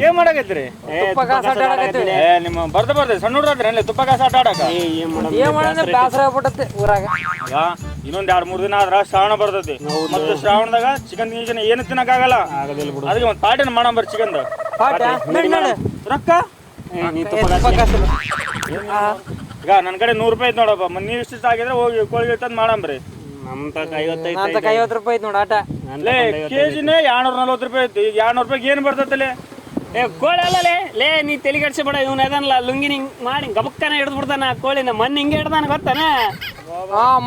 ಏನ್ ಮಾಡಕತ್ರಿ? ನಿಮ್ಮ ಬರ್ದ ಸಣ್ಣ ಹುಡ್ರಿ ತುಪ್ಪ ಕಾಸ ಆಟ ಆಡಕ ಬೇಸರ ಆಗ್ಬಿಟ್ಟತಿ ಊರಾಗ. ಇನ್ನೊಂದ್ 2-3 ದಿನ ಆದ್ರ ಶ್ರಾವಣ ಬರ್ತೈತಿ. ಮತ್ತೆ ಶ್ರಾವಣದಾಗ ಚಿಕನ್ ಗೀಕನ್ ಏನು ತಿನ್ನಕ್ಕಾಗಲ್ಲ. ಅದಕ್ಕೆ ಒಂದ್ ಪಾಟಿನ ಮಾಡಂಬರ್ ಚಿಕನ್ ರೊಕ್ಕ. ಈಗ ನನ್ ಕಡೆ 100 ರೂಪಾಯಿ ಐತ್ ನೋಡಪ್ಪ. ನೀವ್ ಇಷ್ಟ ಆಗಿದ್ರೆ ಹೋಗಿ ಕೋಳಿ ತಂದ್ ಮಾಡಂಬ್ರಿ. ₹50 ಐತ್ ನೋಡ ಆಟ. ಕೆಜಿನೇ 240 ರೂಪಾಯಿ ಐತಿ. ಈಗ 200 ರೂಪಾಯಿಗೆ ಏನ್ ಬರ್ತೈತಲೆ? ಕೋಳಿ ಅಲ್ಲಲೇ ಲೇ, ನೀ ತೆಲಿಗಡ್ಸಿ ಬೇಡ. ಇವ್ನ ಅದನ್ನಲ್ಲ ಲುಂಗಿನ ಹಿಂಗ್ ಮಾಡಿ ಗಬಕ್ಕನ ಹಿಡಿದು ಬಿಡ್ತಾನ ಕೋಳಿನ. ಮೊನ್ನೆ ಹಿಂಗೆ ಹಿಡ್ದಾನ ಗೊತ್ತಾನ?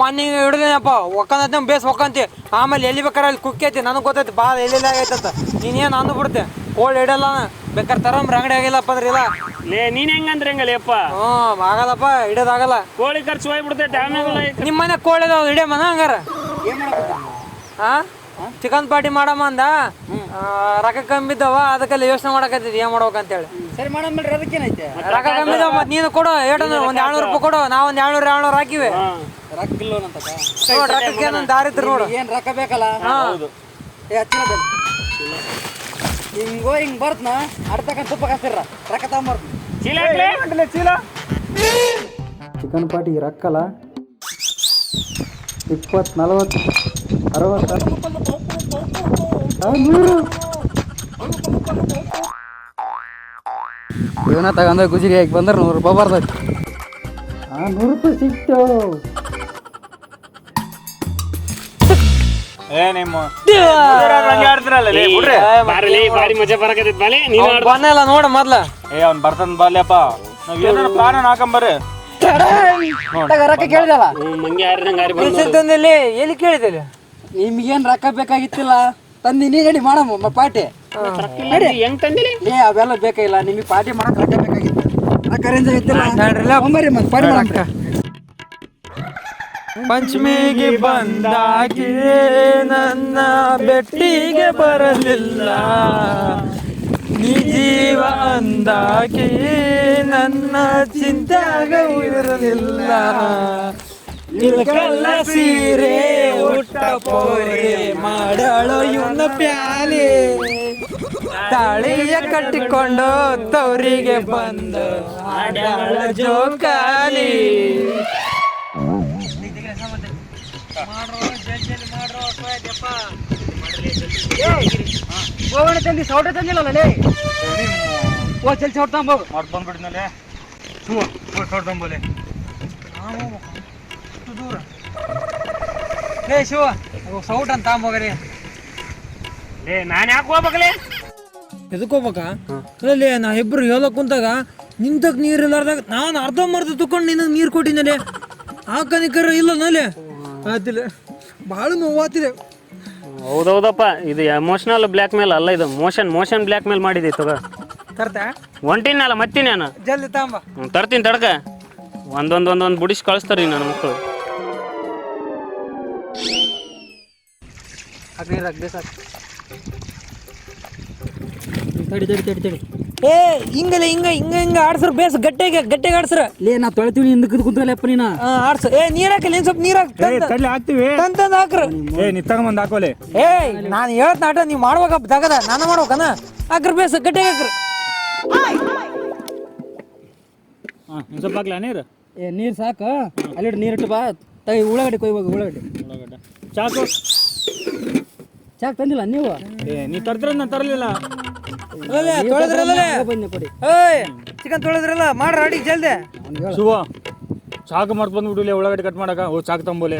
ಮೊನ್ನೆ ಹಿಡ್ದೇನಪ್ಪ. ಒಕ್ಕಂದ ಬೇಸ್ ಒಕ್ಕಂತಿ. ಆಮೇಲೆ ಎಲ್ಲಿ ಬೇಕಾರೆ ಅಲ್ಲಿ ಕುಕ್ಕೈತಿ. ನನಗೆ ಗೊತ್ತೈತಿ ಭಾಳ ಎಲ್ಲಿ ಆಗೈತಂತ. ನೀನೇನು ಅಂದು ಬಿಡ್ತೆ. ಕೋಳಿ ಹಿಡಲ್ಲ ಬೇಕಾರೆ ತರಂಬ್ರಿ ಅಂಗಡಿ ಆಗಿಲ್ಲಪ್ಪ ಅಂದ್ರೆ ಇಲ್ಲ. ಲೇ ನೀನ್ ಹೆಂಗಂದ್ರೆ ಹೆಂಗಲ್ಲಪ್ಪ? ಆಗಲ್ಲಪ್ಪ, ಹಿಡಿಯೋದಾಗಲ್ಲ. ಕೋಳಿ ಖರ್ಚು ಹೋಗ್ಬಿಡ್ತೈತೆ ಆಮೇಲೆ. ನಿಮ್ಮ ಮನೆ ಕೋಳಿ ಇದಾವ ಹಿಡಿಯಮ್ಮನ ಹಂಗಾರ? ಚಿಕನ್ ಪಾರ್ಟಿ ಮಾಡಮ್ಮ ಅಂದ. ರೊಕ್ಕ ಕಮ್ಮಿ ಇದ್ದಾವ, ಅದಕ್ಕೆಲ್ಲ ಯೋಚನೆ ಮಾಡಕತ್ತಿದ್ ಏನ್ ಮಾಡ್ಬೇಕಂತೇಳಿ. ಸರಿ ಮಾಡಂಬಿಡ್ರಿ, ಅದಕ್ಕೇನೈತೆ? ರೊಕ್ಕ ಕಮ್ಮಿ ಇದಾವ. ಮತ್ ನೀನು ಕೊಡು, ಏಟಂದ್ರೆ ಒಂದ್ 200 ರೂಪಾಯಿ ಕೊಡು. ನಾವ್ ಒಂದ್ 200 ಹಾಕಿವಿ. ರೊಕ್ಕ ಇಲ್ಲೋನಂತ ರೊಕ್ಕಕ್ಕೆ ಏನೊಂದು ದಾರಿ ಇತ್ತು ನೋಡು. ಏನ್ ರೊಕ್ಕ ಬೇಕಲ್ಲ? ಹಿಂಗ್ ಬರ್ತನ ಅಡ್ತಕ್ಕ ತುಪ್ಪ ಕಾಸ್ತಿರ ರೊಕ್ಕ ತಗೊಂಬರ್ತ. ಚೀಲ ಚಿಕನ್ ಪಾರ್ಟಿಗೆ ರೊಕ್ಕಲ್ಲ 20, 40, 60, 100. ಇವನ ತಗೊಂಡ ಗುಜಿರಿ ಹಾಕಿ ಬಂದ್ರೆ 100 ರೂಪಾಯಿ ಬರ್ತೈತಿ. 100 ರೂಪಾಯಿ ಸಿಕ್ತು. ಬಾರಿ ಮಜಾ ಬರಕತ್ತೈತಿ. ಬಾಲೆ ನೀನು ಬನ್ನಲ್ಲ ನೋಡ ಮೊದ್ಲ. ಅವ್ನ್ ಬರ್ತನ್ ಬಾಲ್ಯಪ್ಪ. ನಾವ್ ಏನಾರ ಪ್ಲಾನ್ ಹಾಕಂಬರ್ರಿ. ರೊಕ್ಕ ಕೇಳಿದಲ್ಲ ಮಂಗೆ ಹಾರಿದಂಗ ಎಲ್ಲಿ ಕೇಳಿದಲ್ಲಿ? ನಿಮ್ಗೇನ್ ರೊಕ್ಕ ಬೇಕಾಗಿತ್ತಿಲ್ಲ, ತಂದಿನಿ. ನಡಿ ಮಾಡಮ್ಮ ಪಾರ್ಟಿ. ಹೆಂಗ್ ತಂದಿರಿ? ಅವೆಲ್ಲ ಬೇಕಾಗಿಲ್ಲ. ನಿಮಗೆ ಪಾರ್ಟಿ ಮಾಡಕ್ ರೊಕ್ಕ ಬೇಕಾಗಿತ್ತು. ರೊಕ್ಕ ಅರೇಂಜ್ ಆಗಿತ್ತಿಲ್ಲ. ಪಾರ್ಟಿ ಮಾಡಕ್ಕ. ಪಂಚಮಿಗೆ ಬಂದಾಗೆ ನನ್ನ ಬೆಟ್ಟಿಗೆ ಬರಲಿಲ್ಲ, ನೀ ಜೀವ ಅಂದಾಗೆ ನನ್ನ ಚಿಂತ್ಯಾಗ ಇರಲಿಲ್ಲ. ಕಲ್ಲ ಸೀರೆ ಉಟ್ಟ ಪೋರೆ ಮಾಡಾಳೋ ಇವನ ಪ್ಯಾಲೆ, ತಾಳಿಯ ಕಟ್ಟಿಕೊಂಡು ತವರಿಗೆ ಬಂದು ಆಡಾಳ ಜೋಕಾಲಿ. ತಂದಿ ಸೌಟ ತಂದಿಲ್ಲ ಜಲ್ದಿ ಸೌಟ್ ತಗೊಂಬೋಗು. ಬಂದ್ಬಿಟ್ಟಿನಲ್ಲೇ ತೊಂಬೋಲೆ ದೂರ. ಶಿವ ಸೌಟ್ ಅಂತ ತಗೊಂಬೋಗ್ರಿ. ನಾನ್ ಯಾಕೆ ಹೋಗ್ಬೇಕಲೇ? ಎದಕ್ ಹೋಗ್ಬೇಕಾ? ಅಲ್ಲೇ ನಾ ಇಬ್ರು ಹೇಳಕ್ ಕುಂತಾಗ ನಿಂತಕ್ ನೀರ್ ಇಲ್ಲಾರ್ದಾಗ ನಾನು ಅರ್ಧಂಬರ್ಧ ತಕೊಂಡು ನಿನಗೆ ನೀರು ಕೊಟ್ಟಿದ್ದೇನೆ. ಹಾಕನಿಕರ ಇಲ್ಲ ನಲ್ಲಿ ಆತಿಲ್ಲ, ಭಾಳ ನೋವಾತಿದೆ. ಹೌದೌದಪ್ಪ, ಇದು ಎಮೋಷನಲ್ ಬ್ಲ್ಯಾಕ್ ಮೇಲ್ ಅಲ್ಲ, ಇದು ಮೋಷನ್ ಬ್ಲ್ಯಾಕ್ ಮೇಲ್ ಮಾಡಿದೆ. ತಗೋ ತರ್ತಾ ಒಂಟಿನಲ್ಲ ಮತ್ತಿ ನಾನು ಜಲ್ದಿ ತಾಂಬ. ತರ್ತೀನಿ ತಡ್ಕ. ಒಂದೊಂದು ಬುಡಿಸಿ ಕಳಿಸ್ತಾರೀ ನನ್ನ ಮಕ್ಕಳು. ತಡಿ. ಏ ಹಿಂಗಲ್ಲ ಹಿಂಗ ಆಡ್ಸ್ರ ಬೇಸ್ ಗಟ್ಟಿಗೆ ಆಡ್ಸ್ರ. ನಾ ತೊಳಿತೀವಿ ಹಿಂದಕ್ಕೆ ಕುಂತಲ್ಲಪ್ಪ ನೀನ ಆಡ್ಸ. ನೀರ್ ಹಾಕಿ ಸ್ವಲ್ಪ ನೀರ್ ಹಾಕ್ತಿವಿ. ತಂದ್ ಹಾಕ್ರ. ನೀ ತಗೊಂಬಂದ್ ಹಾಕೋಲೆ. ನಾನು ಹೇಳ್ತ ನಾಟ ನೀವ್ ಮಾಡ್ಬೇಕಪ್ಪ ತಗದ ನಾನು ಮಾಡ್ಬೇಕನ. ಹಾಕ್ರ ಬೇಸ್ ಗಟ್ಟಿಗೆ ಹಾಕ್ರ. ಸ್ವಲ್ಪ ಹಾಕ್ಲಾ ನೀರು? ನೀರ್ ಸಾಕ. ಅಲ್ಲಿ ನೀರಿಟ್ಟು ಬಾ. ಉಳ್ಳಾಗಡ್ಡಿ ಕೊಯ್ಯುವಾಗ ಉಳ್ಳಾಗಡ್ಡಿ ಚಾಕ್ ತಂದಿಲ್ಲ ನೀವು? ನೀ ತರ್ದ್ರ ನಾನು ತರಲಿಲ್ಲ. ಚಿಕನ್ ತೊಳೆದ್ರಲ್ಲ ಮಾಡ್ರ ಅಡಿಗೆ ಜಲ್ದಿ. ಶಿವ ಚಾಕು ಮಾಡ್ಕೊಂಡು ಬಂದ್ಬಿಟ್ಟಿಲ್ಲ ಉಳ್ಳಾಗಡ್ಡಿ ಕಟ್ ಮಾಡಕ. ಚಾಕು ತಂಬೋಲೆ.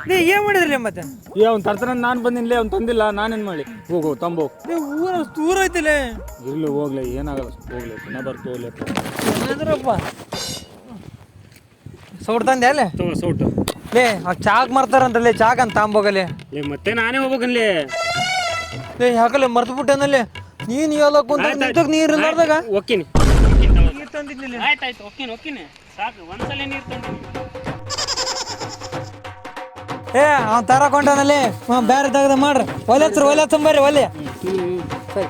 ನೀ ಏನ್ ಮಾಡಿದ್ರಿ ಮತ್ತೆ? ಅವ್ನು ತರ್ತಾನ ನಾನು ಬಂದಿನ್ಲೇ, ಅವ್ನು ತಂದಿಲ್ಲ, ನಾನೇನ್ ಮಾಡಿ? ಹೋಗು ತಂಬೋ. ಊರ ದೂರ ಐತಿಲ್ಲ. ಇರ್ಲಿ ಹೋಗ್ಲಿ, ಏನಾಗಲ್ಲ, ಹೋಗ್ಲಿ. ಪುನಃ ಬರ್ತೋಗ್ಲಪ್ಪ. ಸೌಟ್ ತಂದೆ ಅಲ್ಲೇ ಸೌಟ್ ಲೇ ಚಾಕ್ ಮಾರ್ತಾರಂತಲ್ಲೇ. ಚಾಕ್ ಅಂತ ತಾಂಬೋಗಲೆ. ಮತ್ತೆ ನಾನೇ ಹೋಗ್ಬೇಕನ್ಲಿ. ಲೇ ಯಾಕಲೆ ಮರ್ತು ಬಿಟ್ಟನಲ್ಲಿ. ನೀನ್ ಹೇಳಕ್ ಕುಂತ ನೀರ್ ಇಲ್ಲಾರ್ದಾಗ ಒಕ್ಕಿನಿ. ನೀರ್ ತಂದಿದ್ನಿಲ್ಲ. ಆಯ್ತಾಯ್ತು ಒಕ್ಕಿನಿ ಸಾಕು. ಒಂದ್ಸಲ ನೀರು ತಂದಿನಿ. ಅವ್ನು ತರಕೊಂಡನಲ್ಲಿ ಬೇರೆ ತೆಗ್ದ ಮಾಡ್ರಿ. ಒಲೆ ಹಚ್ಚಂಬರ್ರಿ ಒಲೆ. ಸರಿ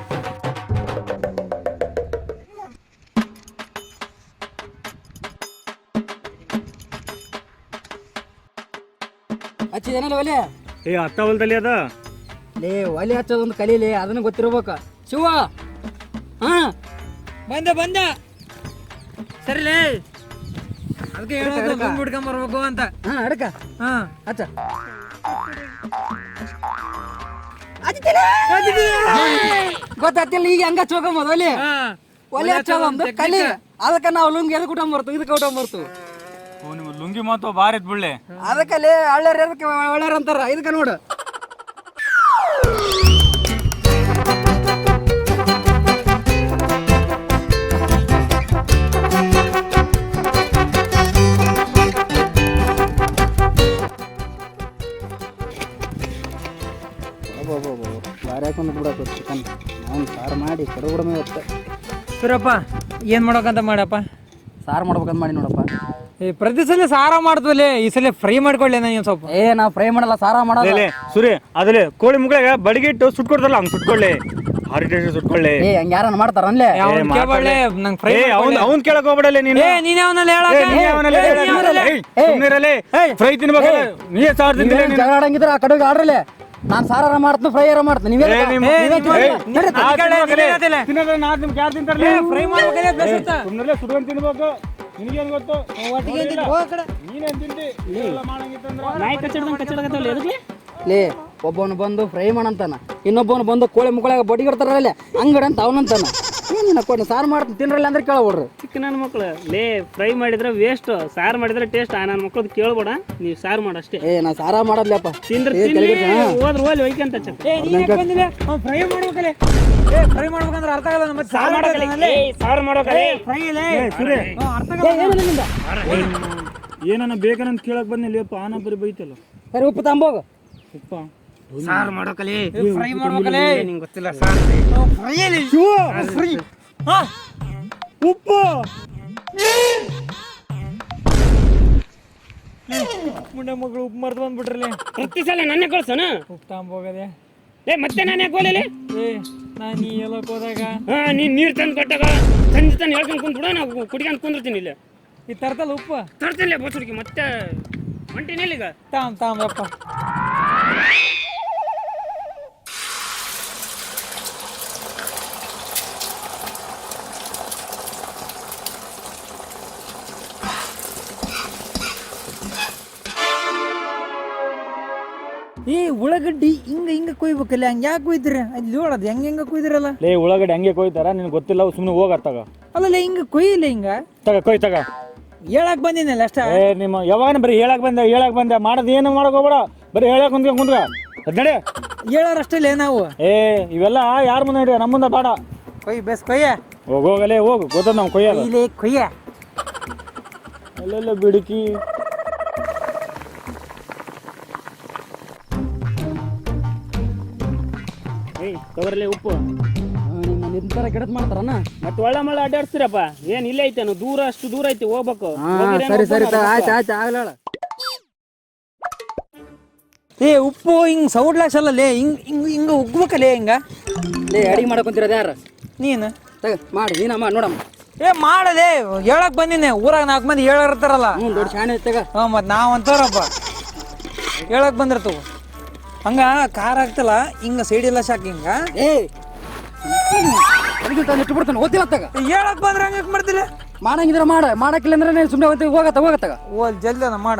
ಹಚ್ಚಿದೇನಲ್ಲ ಒಲೆ? ಏ ಹತ್ತವಲ್ದಲ್ಲಿ ಅದ ಲೇ ಒಲೆ ಹಚ್ಚೋದೊಂದು ಕಲೀಲಿ, ಅದನ್ನ ಗೊತ್ತಿರ್ಬೇಕ. ಶಿವ ಹಾ ಬಂದ ಸರಿಲೇ, ಅದಕ್ಕೆ ಹೇಳೋದು ಗುಂಡು ಹಿಡ್ಕೊಂಬರ್ಬೇಕು ಅಂತ. ಹಾ ಅಡಕ ಹಾ ಹಚ್ಚ. ಗೊತ್ತಾಗ್ತಿಲ್ಲ ಈಗ ಹಂಗ ಚೋಕೊಂಬೋದು ಒಲೆ ಹಾ ಒಲೆ ಹಚ್ಚೋದೊಂದು ಕಲಿ. ಅದಕ್ಕೆ ನಾವು ಲುಂಗಿ ಎದಕ್ಕೆ ಊಟ ಬರ್ತು, ಇದಕ್ಕೆ ಊಟ ಬರ್ತು. ನಿಮ್ಮ ಲುಂಗಿ ಮಾತು ಬಾರಿ ಬುಳ್ಳೆ. ಅದಕ್ಕಲ್ಲಿ ಹಳ್ಳ್ಯಾರ ಅದಕ್ಕೆ ಒಳ್ಳೆಯರ್ ಅಂತಾರ. ಇದಕ್ಕೆ ನೋಡು ಬಾರಿ ಹಾಕೊಂಡು ಬಿಡಕ್ಕೆ ಚಿಕನ್ ನಾವು ಸಾರು ಮಾಡಿ ಕಡುಬಿಡಮೆ ಹೊತ್ತೆ. ಸರಪ್ಪ ಏನ್ ಮಾಡೋಕಂತ ಮಾಡಪ್ಪ, ಸಾರು ಮಾಡ್ಬೇಕಂತ ಮಾಡಿ ನೋಡಪ್ಪ. ಈ ಪ್ರತಿ ಸಲ ಸಾರ ಮಾಡ್ತೀವಲ್ಲಿ, ಈ ಸಲ ಫ್ರೈ ಮಾಡ್ಕೊಳ್ಳಿ ನಾನು ಸ್ವಲ್ಪ. ನಾವು ಫ್ರೈ ಮಾಡಲ್ಲ, ಸಾರ ಮಾಡಲ್ಲ. ಸುರಿ ಅದ್ರಲ್ಲಿ ಕೋಳಿ ಮುಗ್ಳಾಗ ಬಡಿಗಿಟ್ಟು ಸುಟ್ಕೊಡ್ತಾರಲ್ಲ ಹಂಗ್ ಸುಟ್ಕೊಳ್ಳಿ, ಭಾರಿ ಟೇಸ್ಟ್ ಸುಟ್ಕೊಳ್ಳಿ. ಹಂಗ ಯಾರನ್ನ ಮಾಡ್ತಾರ ಅನ್ಲೇ? ನಂಗೆ ಫ್ರೈ ಅವ್ನ್ ಕೇಳಕ್ ಹೋಗ್ಬಿಡಲ್ಲ ನೀನು. ನೀನೇ ಅವನಲ್ಲಿ ಫ್ರೈ ತಿನ್ಬೇಕು, ನೀವೇ ಸಾರ್ ತಿಂದಿಲ್ಲ. ಜಗಳ ಆಡಂಗಿದ್ರ ಆ ಕಡೆಗೆ ಆಡ್ರಲ್ಲೇ. ನಾನು ಸಾರ ಮಾಡ್ತೀನಿ, ಫ್ರೈ ಯಾರ ಮಾಡ್ತೀನಿ. ನೀವೇ ಫ್ರೈ ಸುಟ್ಕೊಂಡ್ ತಿನ್ಬೇಕು. ನಿನಗೇನ್ ಗೊತ್ತು? ನೀನೇನ್ ತಿಂತಿ? ನಾಯಿ ಕಚ್ಚಡ್ದಂಗೆ ಎದಕ್ಕೆ ಲೇ ಒಬ್ಬವನು ಬಂದು ಫ್ರೈ ಮಾಡಂತಾನ, ಇನ್ನೊಬ್ಬವನು ಬಂದು ಕೋಳಿ ಮುಕ್ಕಳಾಗ ಬಡಿಗಿಡ್ತಾರಲ್ಲೇ ಅಂಗಡಿ ಅಂತ ಅವನಂತಾನ. ಏನಿನ ಕೊಡಿ ಸಾರು ಮಾಡ್ತೀನಿ ತಿನ್ರಲ್ಲ ಅಂದ್ರೆ ಕೇಳಬಿಡ್ರಿ. ಚಿಕ್ಕ ನನ್ನ ಮಕ್ಳು ಲೇ ಫ್ರೈ ಮಾಡಿದ್ರೆ ವೇಸ್ಟ್, ಸಾರು ಮಾಡಿದ್ರೆ ಟೇಸ್ಟ್. ನನ್ನ ಮಕ್ಳದ್ ಕೇಳ್ಬೇಡ, ನೀವು ಸಾರು ಮಾಡು ಅಷ್ಟೇ. ನಾ ಸಾರ ಮಾಡಲ್ಲಪ್ಪ. ತಿಂದ್ರೆ ಹೋದ್ರೆ ಹೋಲಿ ಒಯ್ಕಂತ ಫ್ರೈ ಮಾಡ್ಬೇಕಲ್ಲ, ಫ್ರೈ ಮಾಡ್ಬೇಕಂದ್ರೆ ಅರ್ಥ ಆಗಲ್ಲ. ಮತ್ತೆ ಸಾರು ಮಾಡೋಕಲೆ ಫ್ರೈ ಏನನ್ನ ಬೇಕನ್ನಂತ ಕೇಳಕ್ ಬಂದಿಲ್ಲಪ್ಪ, ಆನ ಬರೀ ಬೈತಲ್ಲ. ಸರಿ ಉಪ್ಪು ತಂಬೋಗ. ಉಪ್ಪ ಸಾರು ಮಾಡೋಕಲೆ ಫ್ರೈ ಮಾಡ್ಬೇಕಲ್ಲ, ನಿಂಗೆ ಗೊತ್ತಿಲ್ಲ ಸಾರು ಫ್ರೈ ಉಪ್ಪು ಮುಂಡೆ ಮಗಳು ಉಪ್ಪು ಮರ್ದು ಬಂದ್ಬಿಟ್ರಲ್ಲ. ಪ್ರತಿ ಸಲ ನನ್ನೇ ಕಳ್ಸೋಣ ಉಪ್ಪು ತಗೊಂಬೋಗದೆ. ಮತ್ತೆ ನಾನು ಯಾಕೆ ಹೋಗಲಿ? ನಾನು ಈ ಎಲ್ಲಕ್ಕೆ ಹೋದಾಗ ನೀನು ನೀರು ತಂದು ಕೊಟ್ಟಾಗ ಸಂಜೆ ತಾನು ಹೇಳ್ಕೊಂಡು ಕುಂತ್ಬಿಡ, ನಾವು ಕುಡಿಕೊಂಡು ಕುಂದಿರ್ತೀನಿ. ಇಲ್ಲ ಈ ತರ್ತಲ್ಲ ಉಪ್ಪು ತರ್ತಿಲ್ಲ ಬಸ್ಸುಡಿಗೆ ಮತ್ತೆ ಹೊಂಟಿನಿಲ್ಲ ಈಗ. ತಾಮಪ್ಪ ಈ ಉಳ್ಳಾಗಡ್ಡಿ ಹಿಂಗ ಕೊಯ್ಬೇಕಲ್ಲ, ಹಂಗ ಯಾಕೆ ಕೊಯ್ತೀರ? ಅಲ್ಲಿ ನೋಡೋದು ಹೆಂಗ ಕೊಯ್ದಿರಲ್ಲ. ಲೇ ಉಳ್ಳಾಗಡ್ಡಿ ಹಂಗೆ ಕೊಯ್ತಾರ, ನಿನ್ಗೆ ಗೊತ್ತಿಲ್ಲ, ಸುಮ್ಮನೆ ಹೋಗತ್ತಾಗ ಅಲ್ಲಲ್ಲ ಹಿಂಗ ಕೊಯ್ಯಿಲ್ಲ, ಹಿಂಗ ಕೊಯ್ ತಗ. ಹೇಳಕ್ ಬಂದಿನಲ್ಲ ಅಷ್ಟ. ನಿಮ್ಮ ಯಾವಾಗ ಬರೀ ಹೇಳಕ್ ಬಂದೆ ಮಾಡೋದು ಏನು ಮಾಡಕ್ ಹೋಗ್ಬೇಡ, ಬರೀ ಹೇಳಕ್ ಕುಂತ್ಕ ನಡೆ. ಹೇಳೋರಷ್ಟೇ ನಾವು. ಇವೆಲ್ಲ ಯಾರ ಮುಂದೆ ನಡಿ, ನಮ್ಮ ಮುಂದೆ ಬೇಡ. ಕೊಯ್ ಬೇಸ್ ಕೊಯ್ಯ, ಹೋಗಲೇ ಹೋಗು, ಗೊತ್ತದ ನಾವು ಕೊಯ್ಯಲ್ಲ. ಕೊಯ್ಯ ಅಲ್ಲೆಲ್ಲ ಬಿಡುಕಿ. ತಗೋರಲ್ಲೇ ಉಪ್ಪು. ನಿಮ್ಮ ನಿಂತರ ಕೆಡತ್ ಮಾಡ್ತಾರನ? ಮತ್ತೆ ಒಳ್ಳೆ ಮಳ್ಳ ಅಡ್ಡಾಡ್ಸ್ತೀರಪ್ಪ. ಏನ್ ಇಲ್ಲೇ ಐತೇನು? ದೂರ ಅಷ್ಟು ದೂರ ಐತಿ, ಹೋಗ್ಬೇಕು. ಸರಿ ಆಯ್ತು ಆಗ್ಲ. ಉಪ್ಪು ಹಿಂಗ್ ಸೌಡ್ಲಾಸಲ್ಲೇ, ಹಿಂಗ ಉಗ್ಬೇಕಲ್ಲೇ ಹಿಂಗ. ಅಡಿಗೆ ಮಾಡಕೊಂತಿರೋದು ಯಾರು? ನೀನು ತಗ ಮಾಡಿ, ನೀನ ಮಾಡಿ ನೋಡಮ್ಮ. ಮಾಡಲೇ, ಹೇಳಕ್ ಬಂದಿನಿ. ಊರಾಗ 4 ಮಂದಿ ಹೇಳಿರ್ತಾರಲ್ಲ. ದೊಡ್ಡ ಶಾಣೆ ತಗ. ಮತ್ ನಾವ್ ಅಂತವ್ರಪ್ಪ ಹೇಳಕ್ ಬಂದಿರ್ತವ. ಹಂಗ ಖಾರ ಆಗ್ತಲ್ಲ, ಹಿಂಗ ಸೈಡ್ ಎಲ್ಲ ಸಾಕು. ಹಿಂಗ ಇಟ್ಬಿಡ್ತಾನೆ, ಓದ್ತಿಲ್ಲ ತಗ. ಹೇಳಕ್ ಬಂದ್ರೆ ಹಂಗ ಮಾಡ್ತಿಲ್ಲ. ಮಾಡಂಗಿದ್ರೆ ಮಾಡಕ್ಕಿಲ್ಲ ಅಂದ್ರೆ ಸುಮ್ಮನೆ ಹೋಗತ್ತಾಗ. ಜಲ್ದಿ ಮಾಡ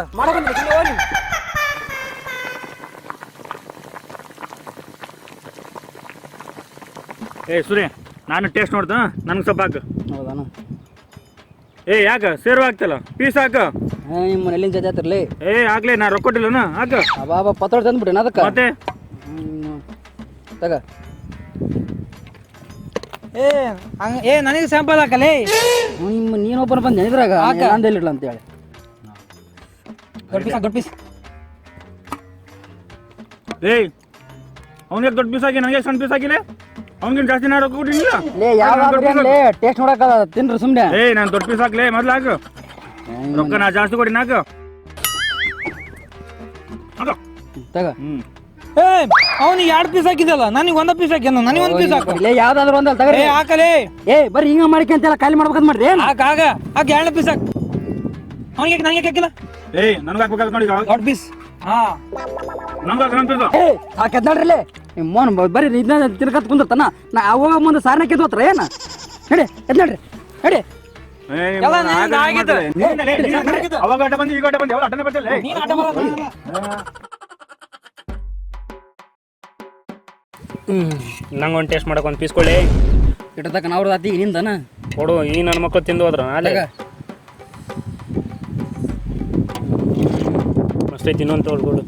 ಸುರೇ, ನಾನು ಟೇಸ್ಟ್ ನೋಡ್ದ, ನನ್ಗೆ ಸ್ವಲ್ಪ ಹಾಕು. ಹೌದಾನ? ಯಾಕ ಸೇರು ಹಾಕ್ತಲ್ಲ, ಪೀಸ್ ಹಾಕ. ನಿಮ್ಮ ಎಲ್ಲಿನ ಜೊತೆ ಆತಿರ್ಲಿ. ಹಾಕ್ಲಿ, ನಾ ರೊಕ್ಕ ಕೊಟ್ಟಿಲ್ಲನ, ಹಾಕ. ಬಾಬಾ ಪತ್ರೊಡ್ ತಂದ್ಬಿಟ್ಟೆ ಅದಕ್ಕೆ. ಮತ್ತೆ ತಗ. ನನಗೆ ಸ್ಯಾಂಪಲ್ ಹಾಕಲೇ. ನೀನೊಬ್ಬನ ಬಂದು ನೆನೆದ್ರಾಗ ಅಂದೇಲಿಡ್ಲ ಅಂತ ಹೇಳಿ. ದೊಡ್ಡ ಪೀಸ್. ಅವ್ನಿಗೆ ದೊಡ್ಡ ಪೀಸ್ ಹಾಕಿ, ನನಗೆ ಸಣ್ಣ ಪೀಸ್ ಹಾಕಿಲ್ಲ. ಅವ್ನಿಗೆ ಜಾಸ್ತಿ ನಾ ರೊಕ್ಕ ಕೊಟ್ಟಿಲ್ಲ. ಟೇಸ್ಟ್ ನೋಡಕ ತಿನ್ರಿ ಸುಮ್ಮನೆ. ನಾನು ದೊಡ್ಡ ಪೀಸ್ ಹಾಕ್ಲೇ, ಮೊದ್ಲು ಹಾಕು. ರೊಕ್ಕ ನಾ ಜಾಸ್ತಿ ಕೊಡಿ, ನಾಕು ತಗ. ಅವ್ನಿಗೆ 2 ಪೀಸ್ ಹಾಕಿದಲ್ಲ, ನನಗೆ 1 ಪೀಸ್ ಹಾಕ್ಯಾನ. ನನಗೆ 1 ಪೀಸ್ ಹಾಕ. ಯಾವ್ದಾದ್ರು ಒಂದಲ್ಲ ತಗ. ಹಾಕಲೇ. ಬರೀ ಹಿಂಗ ಮಾಡಿಕೆ ಅಂತೆಲ್ಲ ಖಾಲಿ ಮಾಡ್ಬೇಕಂತ ಮಾಡ್ರಿ. ಹಾಕ 2 ಪೀಸ್ ಹಾಕ. ಅವ್ನಿಗೆ ನನಗೆ ಹಾಕಿಲ್ಲ. ನನಗೆ ಹಾಕ್ಬೇಕಾದ್ರೆ ನೋಡಿ ದೊಡ್ಡ ಪೀಸ್. ಏ ಆ ಕೆದ್ದಾಡ್ರಲ್ಲೇ ನಿಮ್ಮ ಮೋನ್ ಬರೀ ಇದನ್ನ ತಿರ್ಗತ್ ಕುಂದಿರ್ತಾನ ನಾ ಅವಾಗ ಮುಂದೆ ಸಾರನ ಕೆದ್ದೋತ್ರ ಏನ ನಡಿ ಎದ್ದಾಡ್ರಿ ನಡಿ ಅವಾಗ ಆಟ ಬಂದು ಈಗ ಆಟ ಬಂದು ಯಾವ ಆಟನೇ ಬರ್ತಿಲ್ಲ ನಂಗೆ ಒಂದು ಟೇಸ್ಟ್ ಮಾಡಕ್ಕೆ ಒಂದು ಪೀಸ್ ಕೊಳ್ಳಿ ಇಟ್ಟತಕ್ಕ ನಾವ್ರದ್ದು ಆತಿ ನಿಂದನ ಕೊಡು ಈ ನನ್ನ ಮಕ್ಕಳು ತಿಂದು ಹೋದ್ರ ಅಲ್ಲೇ ಅಷ್ಟೈತಿ ಇನ್ನೊಂದು ತೊಗೊಳ್ಕೊಡು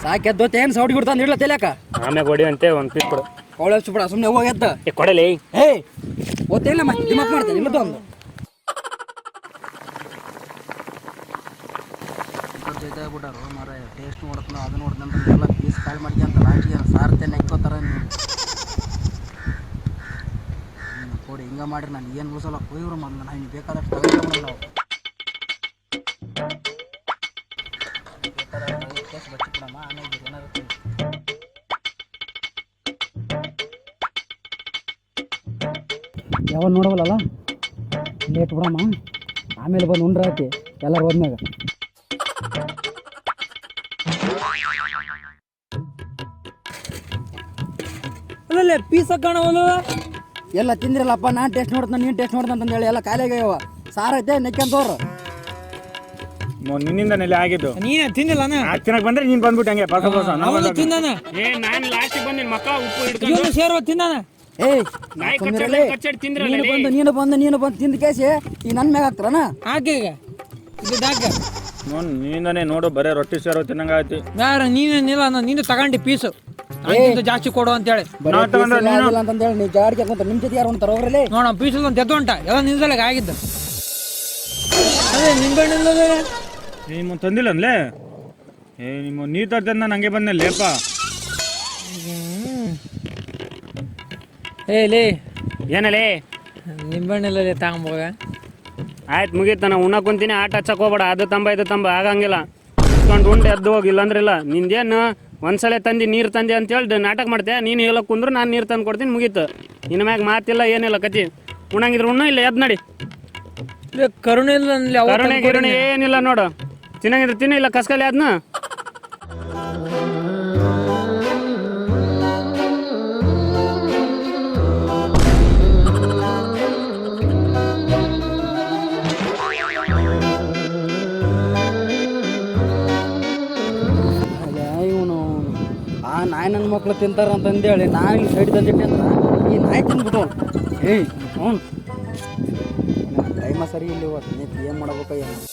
ಸಾಕೆದ್ದೋತೆ ಏನು ಸೌಡಿ ಬಿಡ್ತಾನೆ ಇಡ್ಲ ತೆಲ್ಯಾಕ ಆಮ್ಯಾಗ ಹೊಡಿ ಅಂತೆ ಒಂದು ಪೀಸ್ ಕೊಡು ಅವಳು ಹಚ್ಚು ಬಿಡ ಸುಮ್ಮನೆ ಹೋಗ್ಯತ್ತ ಕೊಡಲಿ ಏ ಓದ್ತಿಲ್ಲ ಮತ್ತೆ ದಿಮಾಕ್ ಮಾಡ್ತೇನೆ ಇಲ್ಲದ ಒಂದು ಬಿಡಾರು ಮರ ಟೇಸ್ಟ್ ನೋಡ್ತಾನ ಅದು ನೋಡ್ದಂತ ಎಲ್ಲ ಪೀಸ್ ಕಾಲ್ ಮಾಡ್ಕೊಂತ ಲಾಸ್ಟಿಗೆ ಸಾರ್ತೇನೆ ನೆಕ್ಕೋತಾರ ಕೊಡಿ ಹಿಂಗೆ ಮಾಡ್ರಿ ನಾನು ಏನು ಉಳಿಸಲ್ಲ ಹೋಯ್ರು ಮೊದಲು ನಾನು ಹಿಂಗೆ ಬೇಕಾದಷ್ಟು ತಗೊಂಡು ನಾವು ಬಚ್ಚಿಬಿಡಮ್ಮ ಆಮೇಲೆ ಏನಾಗುತ್ತೆ ಯಾವಾಗ ನೋಡವಲ್ಲ ಲೇಟ್ ಬಿಡಮ್ಮ ಆಮೇಲೆ ಬಂದು ಉಂಡ್ರ ಐತಿ ಎಲ್ಲರೂ ಹೋದ್ಮ್ಯಾಗ ಅಲ್ಲೇ ಪೀಸ ಕಾಣವಲ್ಲ ಎಲ್ಲ ತಿಂದಿರಲ್ಲಪ್ಪ ನಾನು ಟೇಸ್ಟ್ ನೋಡ್ತಾನೆ ನೀನು ಟೇಸ್ಟ್ ನೋಡ್ತಾನೆ ಅಂತ ಹೇಳಿ ಎಲ್ಲ ಖಾಲಿಯಾಗ್ಯಾವ ಸಾರು ಐತೆ ನೆಕ್ಕಂತವ್ರು ನಿನ್ನಿಂದ ನೆಲೆ ಆಗಿದ್ದು ನೀನೇ ತಿಂದಿಲ್ಲ ತಿನ್ನಕ್ ಬಂದ್ರೆ ನೀನ್ ಬಂದ್ಬಿಟ್ಟು ಹಂಗೆ ಅವನು ತಿಂದಾನ ಏ ನಾನು ಲಾಸ್ಟಿಗೆ ಬಂದಿನ ಮಕ್ಕ ಉಪ್ಪು ಹಿಡ್ಕೊಂಡು ಇವನು ಸೇರುವ ತಿಂದಾನ ಏಯ್ ನಾಯಿ ಕಚ್ಚಡಿ ತಿಂದ್ರೆ ನೀನು ಬಂದು ತಿಂದ ಕೇಸಿ ಈ ನನ್ನ ಮ್ಯಾಗ ಹಾಕ್ತಾರನ ಹಾಕಿ ಈಗ ಇದು ಹಾಕ ನೀನೇ ನೋಡು ಬರೇ ರೊಟ್ಟಿ ಸೇರೋ ತಿನ್ನಂಗ ಆಯ್ತು ಯಾರ ನೀನೇನಿಲ್ಲ ನೀನು ತಗೊಂಡು ಪೀಸು ಜಾಸ್ತಿ ಕೊಡು ಅಂತೇಳಿ ಅಂತಂದೇಳಿ ನೀವು ಜಾಡಿಗೆ ಹಾಕೊಂತ ನಿಮ್ಮ ಜೊತೆ ಯಾರು ಉಂಟಾರ ಹೋಗ್ರಲ್ಲಿ ನೋಡ ಪೀಸು ಒಂದು ತೆತ್ತುಂಟ ಎಲ್ಲ ನಿಲ್ಸಲಿಗೆ ಆಗಿದ್ದು ಅದೇ ನಿಂಬೆಹಣ್ಣಿಲ್ಲದೆ ನಿಮ್ಮ ತಂದಿಲ್ಲ ಅನ್ಲೇ ನಿಮ್ಮ ನೀರು ತರ್ತಂದ ನಂಗೆ ಬಂದೆ ಲೇಪ ಲೇ ಏನಲೇ ನಿಂಬೆಹಣ್ಣಿಲ್ಲದೆ ತಗೊಂಬೋಗ ಆಯ್ತು ಮುಗೀತು ನಾನು ಉಣ್ಣಕ್ಕೆ ಕುಂತೀನಿ ಆಟ ಹಚ್ಚಕ್ಕೆ ಹೋಗ್ಬೇಡ ಅದು ತಂಬ ಆಗಂಗಿಲ್ಲ ಇಟ್ಕೊಂಡು ಉಂಡು ಎದ್ದು ಹೋಗಿಲ್ಲ ಅಂದ್ರೆ ಇಲ್ಲ ನಿಂದೇನು ಒಂದ್ಸಲ ತಂದು ನೀರು ತಂದೆ ಅಂತೇಳಿ ನಾಟಕ ಮಾಡ್ತೆ ನೀನು ಹೇಳಕ್ಕೆ ಕುಂದ್ರು ನಾನು ನೀರು ತಂದು ಕೊಡ್ತೀನಿ ಮುಗೀತು ಇನ್ನು ಮ್ಯಾಗ ಮಾತಿಲ್ಲ ಏನಿಲ್ಲ ಕತಿ ಉಣ್ಣಂಗಿದ್ರೆ ಉಣ್ಣು ಇಲ್ಲ ಎದ್ದು ನಡಿ ಕರುಣೆ ಇಲ್ಲ ಕರುಣೆ ಗಿರುಣೆ ಏನಿಲ್ಲ ನೋಡು ತಿನ್ನಂಗಿದ್ರೆ ತಿನ್ನ ಇಲ್ಲ ಕಸ್ಕಲಿ ಅದನ್ನ ಇವನು ಆ ನಾಯಿ ನನ್ನ ಮಕ್ಳು ತಿಂತಾರ ಅಂತಂದೇಳಿ ನಾನು ಇಲ್ಲಿ ಸೈಡ್ ತಂದಿಟ್ಟೆ ಅಂದ್ರೆ ಈ ನಾಯಿ ತಿಂದ್ಬಿಟ್ಟು ಏಯ್ ಅವ್ನು ಟೈಮ ಸರಿ ಇಲ್ಲಿ ಏನು ಮಾಡ್ಬೇಕು ಏನು